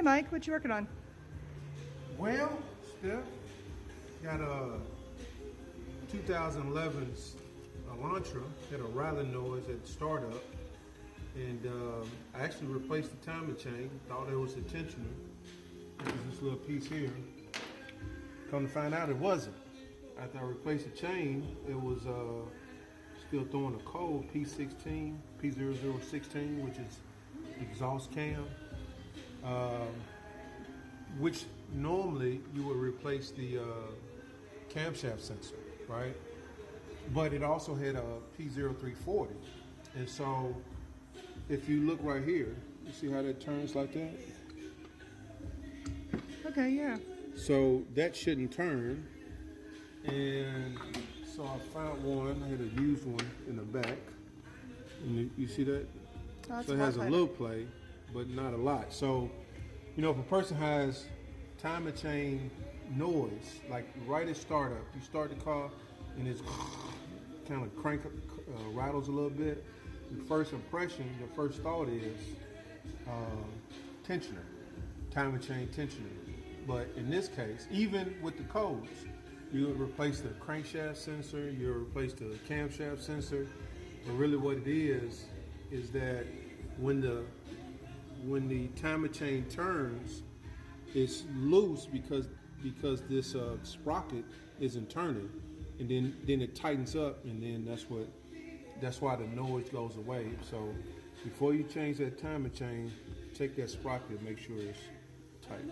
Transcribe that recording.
Mike, what you working on? Well, Steph, got a 2011's Elantra, had a rattling noise at startup, and I actually replaced the timing chain, thought it was a tensioner, which is this little piece here. Come to find out it wasn't. After I replaced the chain, it was still throwing a code P16, P0016, which is exhaust cam, which normally you would replace the camshaft sensor, right? But it also had a P0340. And so if you look right here, you see how that turns like that? Okay, yeah. So that shouldn't turn. And so I found one, I had a used one in the back. And you see that? Oh, So it has a little play, but not a lot. So, you know, if a person has timing chain noise, like right at startup, you start the car and it's kind of rattles a little bit. The first impression, the first thought is tensioner, timing chain tensioner. But in this case, even with the codes, you would replace the crankshaft sensor, you would replace the camshaft sensor. But really what it is that when the timing chain turns, it's loose because this sprocket isn't turning, and then it tightens up, and then that's why the noise goes away. So before you change that timing chain, take that sprocket and make sure it's tight.